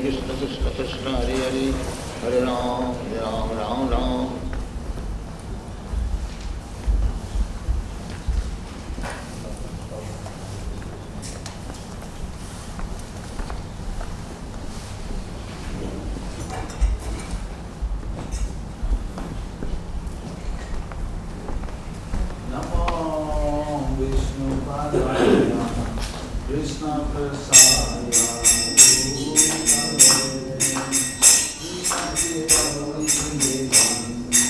Krishna Krishna Krishna Hare Hare Hare Ram Ram Ram Ram. Krishna Prasaya Bhutale Krishna Devan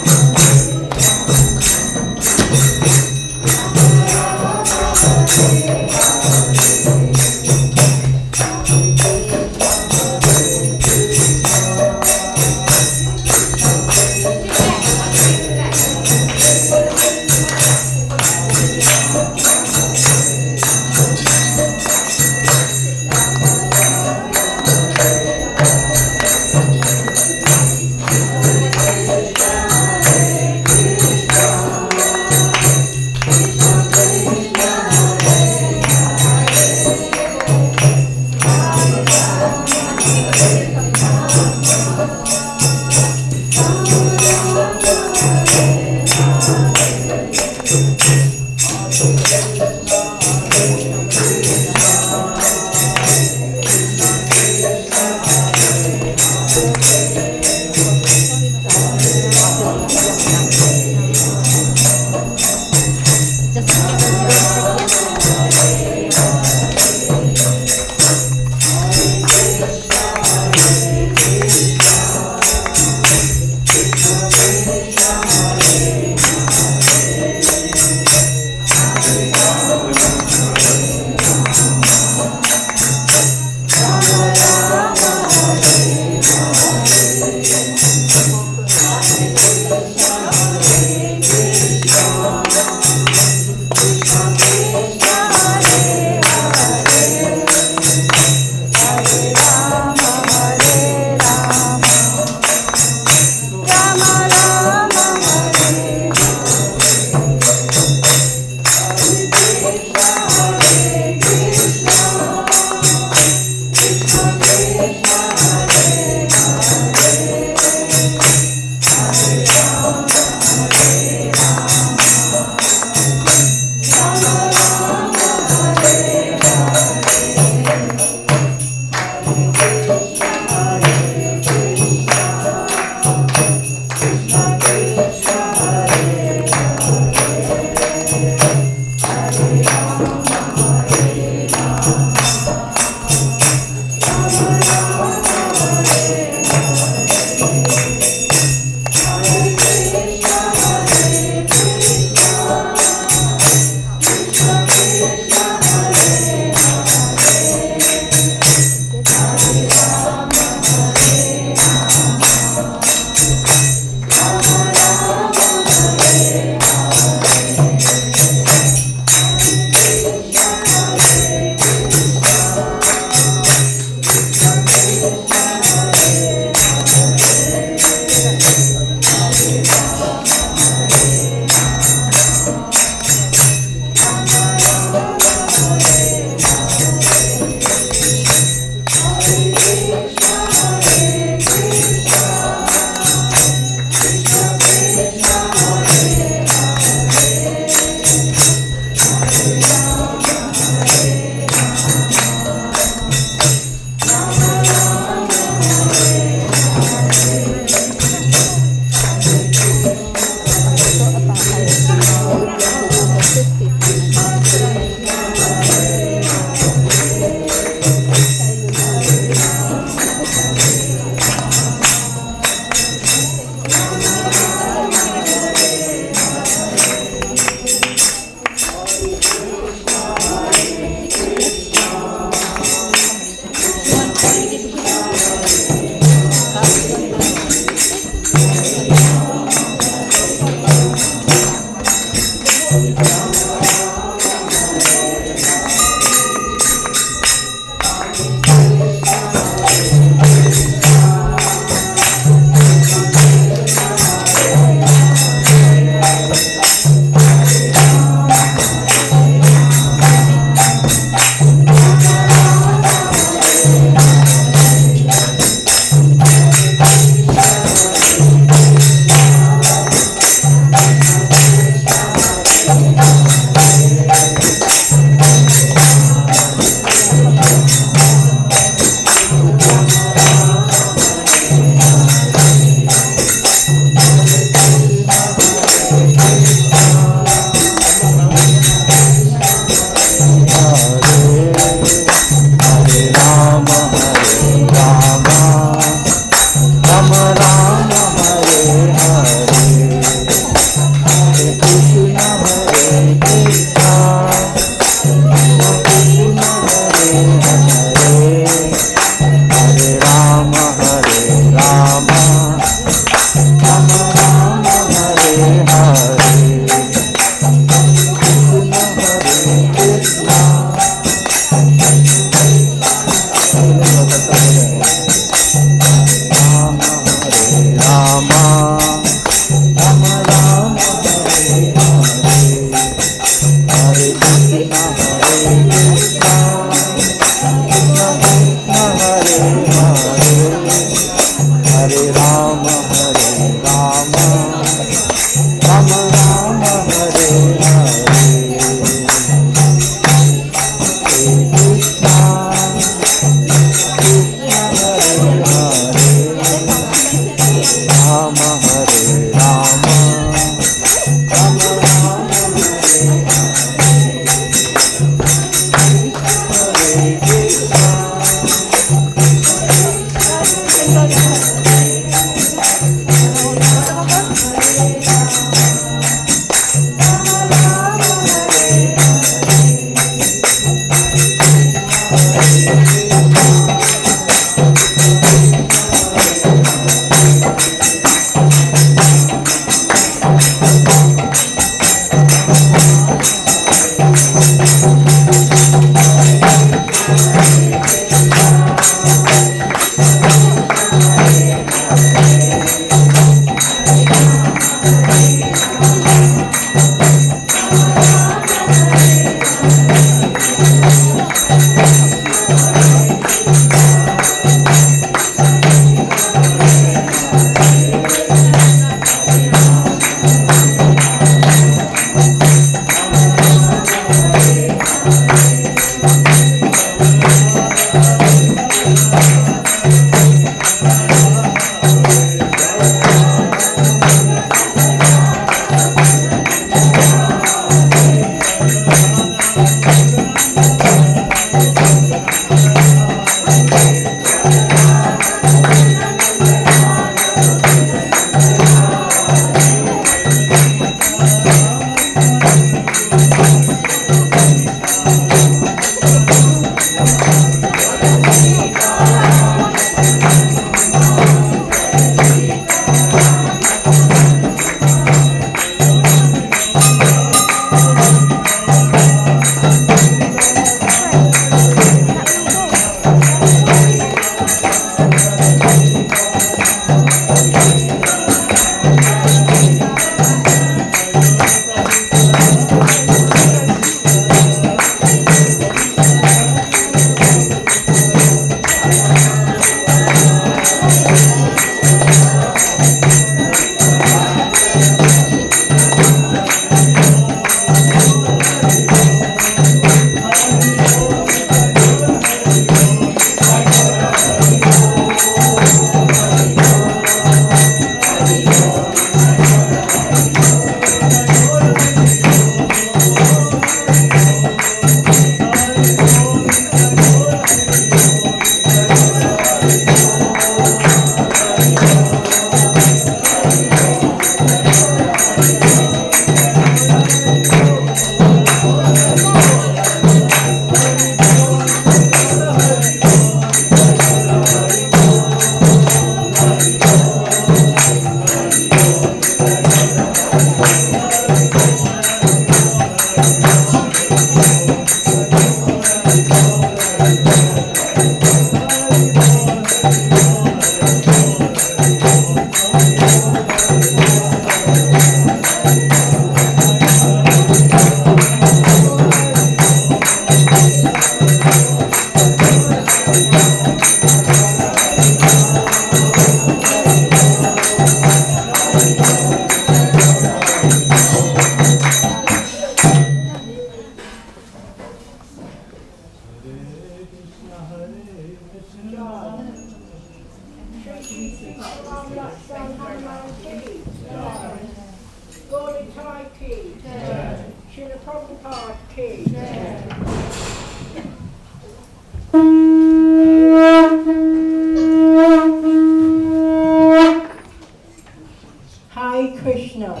Hare Krishna.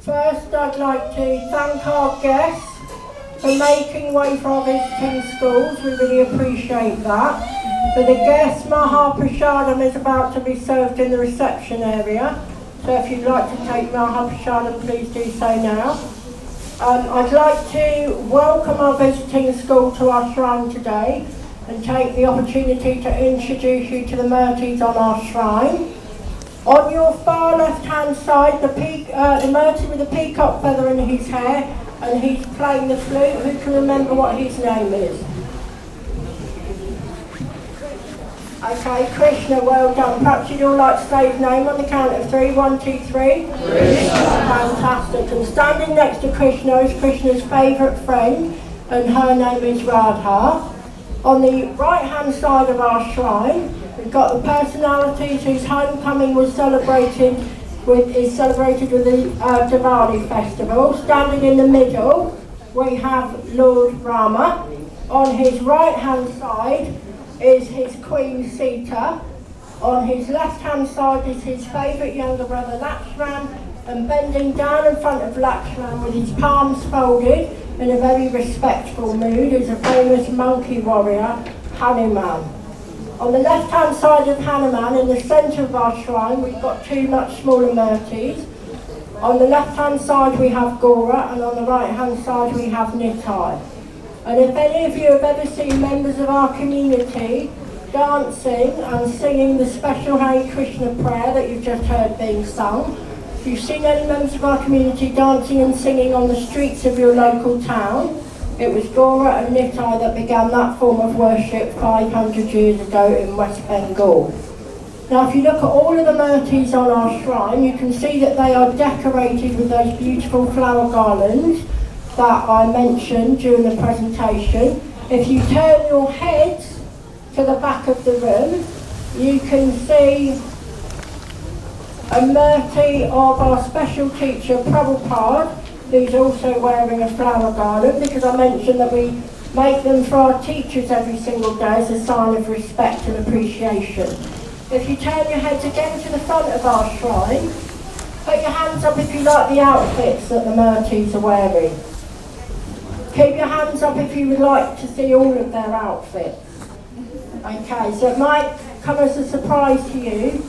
First, I'd like to thank our guests for making way for our visiting schools. We really appreciate that. For the guests, Mahaprasadam is about to be served in the reception area. So if you'd like to take Mahaprasadam, please do so now. I'd like to welcome our visiting school to our shrine today. and take the opportunity to introduce you to the Murtis on our shrine. On your far left-hand side, the Murti with the peacock feather in his hair, and he's playing the flute. Who can remember what his name is? Okay, Krishna, well done. Perhaps you'd all like to say his name on the count of 3. 1, 2, 3. Krishna. Fantastic. And standing next to Krishna is Krishna's favourite friend, and her name is Radha. On the right-hand side of our shrine, we've got the personalities whose homecoming was celebrated with the Diwali festival. Standing in the middle, we have Lord Rama. On his right-hand side is his Queen Sita. On his left-hand side is his favourite younger brother Lakshman, and bending down in front of Lakshman with his palms folded in a very respectful mood is a famous monkey warrior, Hanuman. On the left-hand side of Hanuman, in the centre of our shrine, we've got 2 much smaller Murtis. On the left-hand side we have Gora, and on the right-hand side we have Nitai. And if any of you have ever seen members of our community dancing and singing the special Hare Krishna prayer that you've just heard being sung, if you've seen any members of our community dancing and singing on the streets of your local town, it was Gora and Nitai that began that form of worship 500 years ago in West Bengal. Now if you look at all of the Murtis on our shrine, you can see that they are decorated with those beautiful flower garlands that I mentioned during the presentation. If you turn your heads to the back of the room, you can see a Murti of our special teacher Prabhupada, who's also wearing a flower garland, because I mentioned that we make them for our teachers every single day as a sign of respect and appreciation. If you turn your heads again to the front of our shrine, put your hands up if you like the outfits that the Murtis are wearing. Keep your hands up if you would like to see all of their outfits. Okay, so it might come as a surprise to you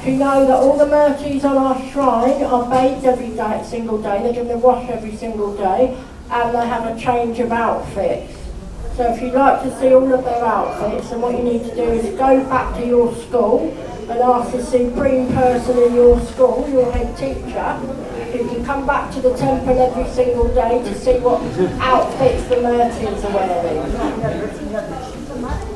to know that all the Murtis on our shrine are bathed every single day, they're given a wash every single day, and they have a change of outfits. So if you'd like to see all of their outfits, then what you need to do is go back to your school and ask the supreme person in your school, your head teacher, who can come back to the temple every single day to see what outfits the Murtis are wearing.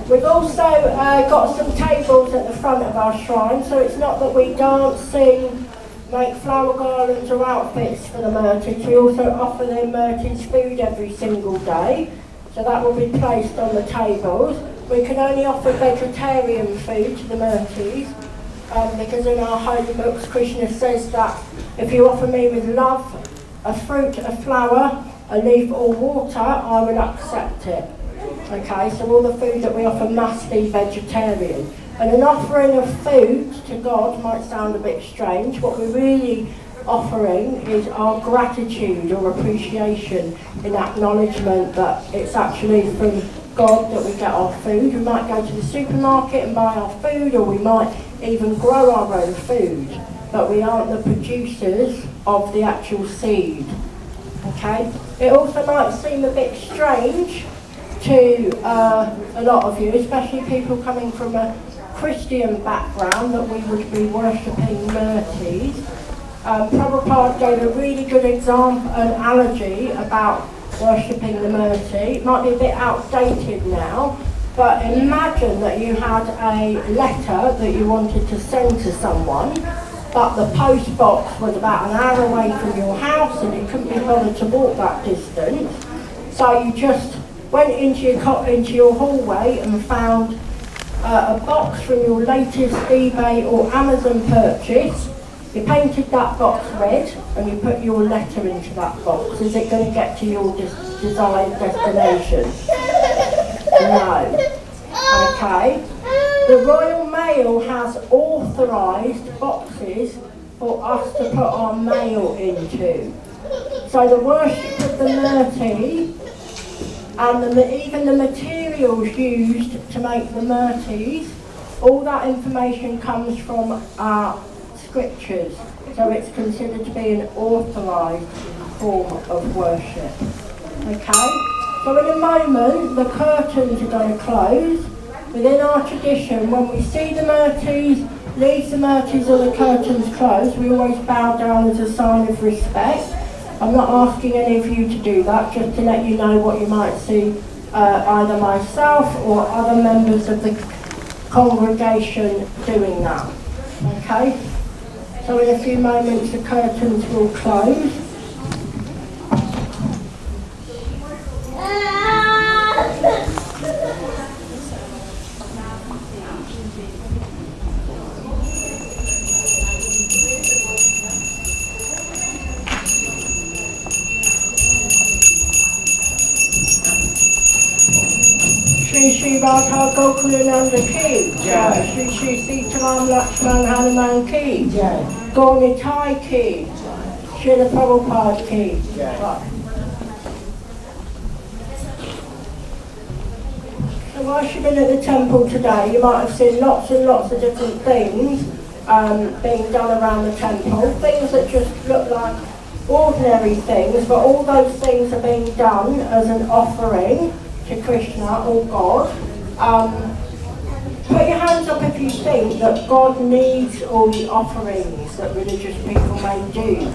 We've also got some tables at the front of our shrine, so it's not that we dance, sing, make flower garlands or outfits for the Murtis. We also offer the Murtis food every single day, so that will be placed on the tables. We can only offer vegetarian food to the Murtis, because in our holy books Krishna says that if you offer me with love, a fruit, a flower, a leaf or water, I will accept it. Okay, so all the food that we offer must be vegetarian. And an offering of food to God might sound a bit strange. What we're really offering is our gratitude or appreciation in acknowledgement that it's actually from God that we get our food. We might go to the supermarket and buy our food, or we might even grow our own food, but we aren't the producers of the actual seed. Okay? It also might seem a bit strange to a lot of you, especially people coming from a Christian background, that we would be worshipping Murtis. Prabhupada gave a really good analogy about worshipping the Murti. It might be a bit outdated now, but imagine that you had a letter that you wanted to send to someone, but the post box was about an hour away from your house and you couldn't be bothered to walk that distance. So you just went into your hallway and found a box from your latest eBay or Amazon purchase. You painted that box red and you put your letter into that box. Is it going to get to your desired destination? No. Okay. The Royal Mail has authorised boxes for us to put our mail into. So the worship of the Murti and even the materials used to make the Murtis, all that information comes from our scriptures. So it's considered to be an authorised form of worship. Okay? So in a moment, the curtains are going to close. Within our tradition, when we see the Murtis, leave the Murtis or the curtains closed, we always bow down as a sign of respect. I'm not asking any of you to do that, just to let you know what you might see either myself or other members of the congregation doing that. Okay? So in a few moments the curtains will close. Shri Shri Radha Gokulananda Ki Jai. Shri Shri Sitaram Lakshman Hanuman Ki Jai. Gaunitai Ki Jai. Srila Prabhupada Ki Jai. So whilst you've been at the temple today, you might have seen lots and lots of different things being done around the temple. Things that just look like ordinary things, but all those things are being done as an offering to Krishna or God. Put your hands up if you think that God needs all the offerings that religious people may do.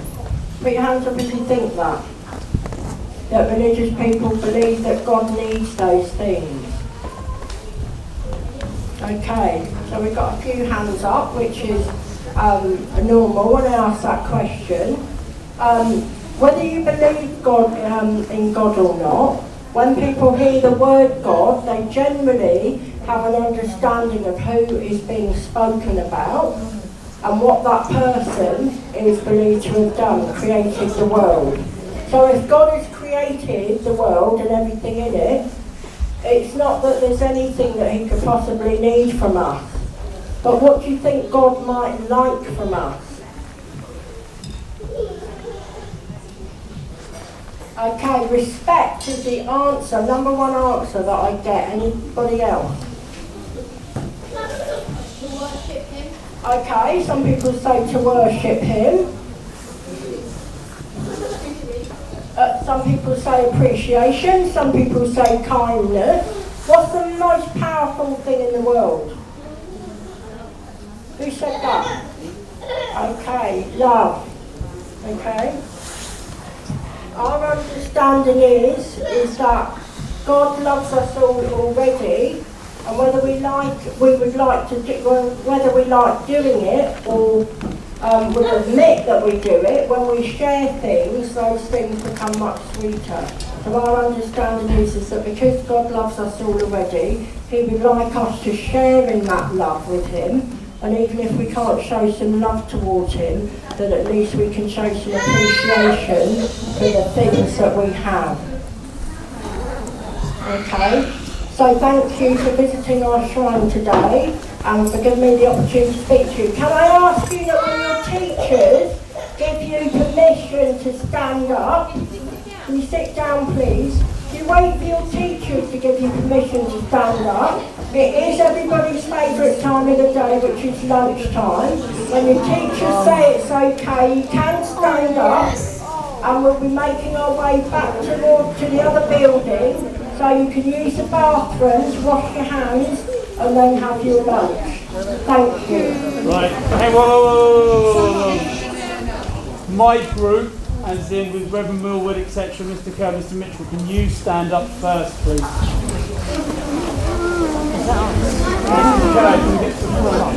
Put your hands up if you think that religious people believe that God needs those things. Okay, so we've got a few hands up, which is normal when I ask that question. Whether you believe God in God or not, when people hear the word God, they generally have an understanding of who is being spoken about and what that person is believed to have done, created the world. So if God has created the world and everything in it, it's not that there's anything that he could possibly need from us. But what do you think God might like from us? Okay, respect is the answer, number one answer that I get. Anybody else? To worship him. Okay, some people say to worship him. Some people say appreciation, some people say kindness. What's the most powerful thing in the world? Who said that? Okay, love. Okay. Our understanding is that God loves us all already, and whether we like doing it or would admit that we do it, when we share things, those things become much sweeter. So our understanding is that because God loves us all already, he would like us to share in that love with him, and even if we can't show some love towards him, then at least we can show some appreciation for the things that we have. Okay? So thank you for visiting our shrine today and for giving me the opportunity to speak to you. Can I ask you that when your teachers give you permission to stand up, can you sit down please? You wait for your teachers to give you permission to stand up. It is everybody's favourite time of the day, which is lunchtime. When your teachers say it's okay, you can stand up, and we'll be making our way back to the other building, so you can use the bathrooms, wash your hands, and then have your lunch. Thank you. Right, hey, whoa. My group, as in with Reverend Millwood, etc., Mr. Kerr, Mr. Mitchell, can you stand up first, please? Mr. Kerr, can you get to the front?